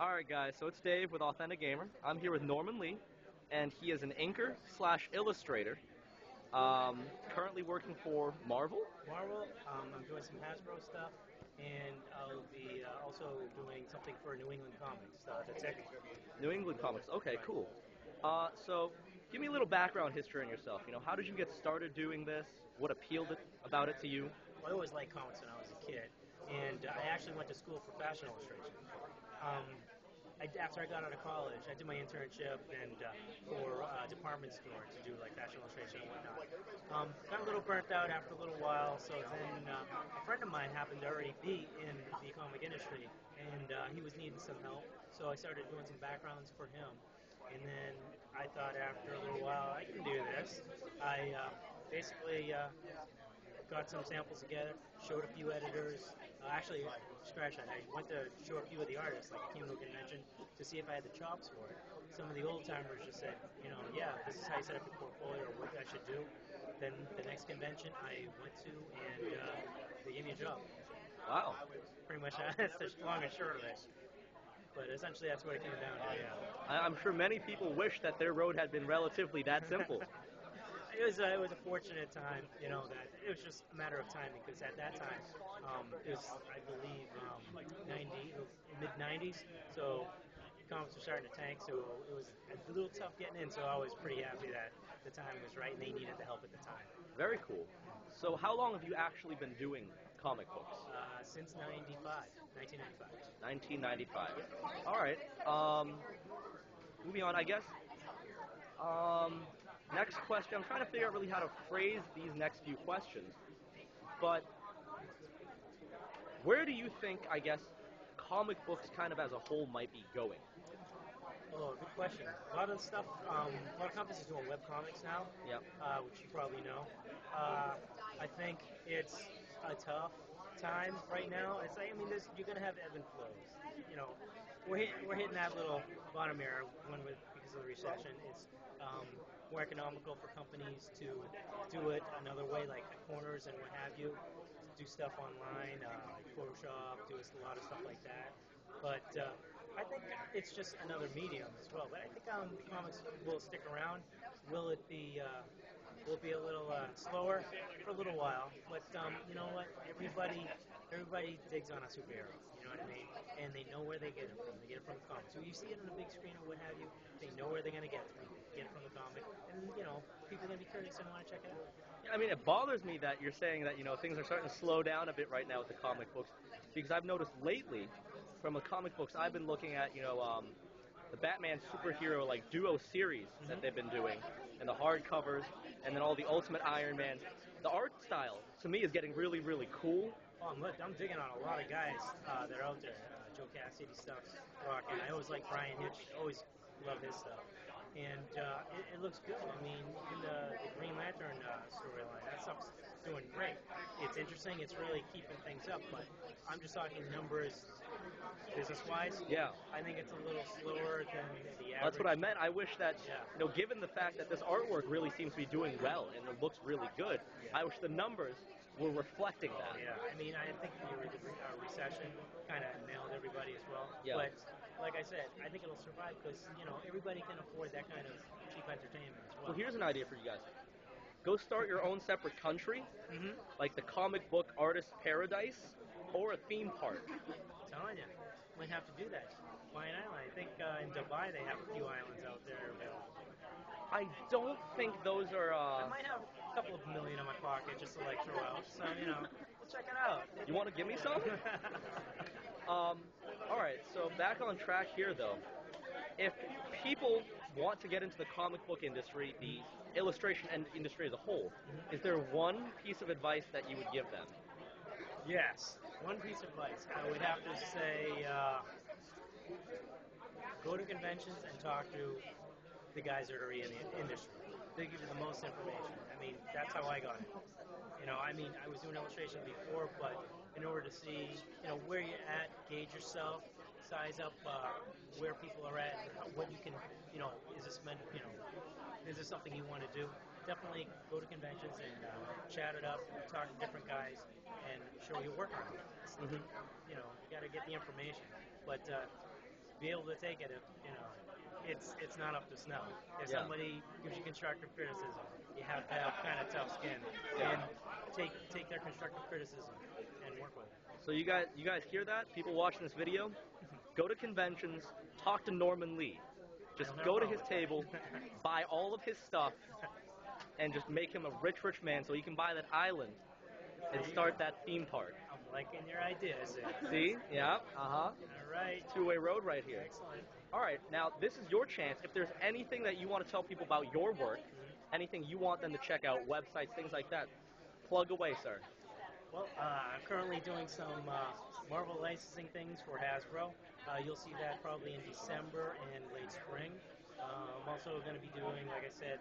Alright guys, so it's Dave with Authentic Gamer. I'm here with Norman Lee, and he is an inker slash illustrator, currently working for Marvel. I'm doing some Hasbro stuff, and I'll be also doing something for New England Comics, the Tick. New England Comics, okay, cool. So, give me a little background history on yourself. How did you get started doing this? What appealed about it to you? Well, I always liked comics when I was a kid, and I actually went to school for fashion illustration. After I got out of college, I did my internship and for a department store to do like fashion illustration and whatnot. Got a little burnt out after a little while, so then a friend of mine happened to already be in the comic industry, and he was needing some help, so I started doing some backgrounds for him. And then I thought after a little while, I can do this. I basically got some samples together, showed a few editors. Actually, scratch that. I went to show a few of the artists, like I came to a convention, to see if I had the chops for it. Some of the old timers just said, yeah, this is how you set up your portfolio or what I should do. Then the next convention I went to, and they gave me a job. Wow. Pretty much that's the long and short of it. But essentially, that's what it came down to, yeah. I'm sure many people wish that their road had been relatively that simple. It was a fortunate time, that it was just a matter of time because at that time, it was, I believe, mid 90s, so comics were starting to tank, so it was a little tough getting in, so I was pretty happy that the time was right and they needed the help at the time. Very cool. So how long have you actually been doing comic books? Since 1995. 1995. All right. Moving on, I guess. Next question. I'm trying to figure out really how to phrase these next few questions. But where do you think, I guess, comic books kind of as a whole might be going? Oh, good question. A lot of stuff, a lot of companies are doing web comics now, Yep. Which you probably know. I think it's a tough time right now. It's like, you're going to have ebb and flows. We're hitting that little bottom area because of the recession. It's more economical for companies to do it another way, like at corners and what have you, do stuff online, like Photoshop, do a lot of stuff like that. But I think it's just another medium as well. But I think comics will stick around. Will it be? Will be a little slower for a little while. But you know what? Everybody digs on a superhero. You know what I mean? And they know where they get it from. They get it from the comics. So you see it on the big screen or what have you. They know where they're going to get it from. Get it from the comic, and people are going to be curious and want to check it out. Yeah, it bothers me that you're saying that things are starting to slow down a bit right now with the comic books, because I've noticed lately, from the comic books I've been looking at, the Batman superhero like duo series that they've been doing, and the hardcovers, and then all the Ultimate Iron Mans. The art style to me is getting really, really cool. Oh, I'm digging on a lot of guys that are out there. Joe Cassidy stuff's rocking. I always like Brian Hitch. Always love his stuff. And it looks good. Even the Green Lantern storyline, that stuff's doing great. It's interesting. It's really keeping things up. But I'm just talking numbers, business-wise. Yeah. I think it's a little slower than the average. That's what I meant. I wish that, given the fact that this artwork really seems to be doing well and it looks really good, I wish the numbers were reflecting that. Yeah, I think the recession kind of nailed everybody as well. Yeah. But like I said, I think it'll survive because everybody can afford that kind of cheap entertainment as well. Well, here's an idea for you guys. Go start your own separate country, like the comic book artist paradise, or a theme park. I'm telling you, might have to do that. Buy an island. I think in Dubai they have a few islands out there available. I don't think those are. I might have a couple of million in my pocket just to throw out. So we'll check it out. You want to give me some? All right. So back on track here, though. If people want to get into the comic book industry, the illustration industry as a whole, is there one piece of advice that you would give them? Yes. One piece of advice. I would have to say go to conventions and talk to the guys that are in the industry. They give you the most information. That's how I got it. I was doing illustration before, but in order to see, where you're at, gauge yourself, size up where people are at, what you can, is this meant, is this something you want to do? Definitely go to conventions and chat it up, talk to different guys, and show your work around. You got to get the information. But be able to take it if it's not up to snuff. If Yeah. somebody gives you constructive criticism, you have to have kind of tough skin Yeah. and take their constructive criticism and work with it. So you guys hear that? People watching this video, go to conventions, talk to Norman Lee. Just You'll never go to know his it. table, buy all of his stuff, and just make him a rich, rich man so he can buy that island and start that theme park. I'm liking your ideas. See? Yeah. Uh-huh. All right. Two-way road right here. Excellent. All right, now this is your chance. If there's anything that you want to tell people about your work, anything you want them to check out, websites, things like that, plug away, sir. Well, I'm currently doing some Marvel licensing things for Hasbro. You'll see that probably in December and late spring. I'm also going to be doing, like I said,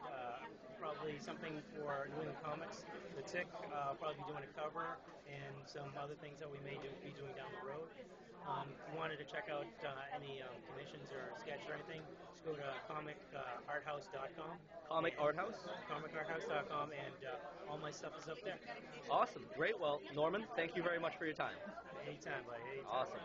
probably something for New England Comics, The Tick. Probably be doing a cover and some other things that we may be doing down the road. If you wanted to check out any commissions or sketch or anything, just go to comicarthouse.com. Comic Art House? Comicarthouse.com, and all my stuff is up there. Awesome. Great. Well, Norman, thank you very much for your time. Anytime, buddy. Anytime. Awesome.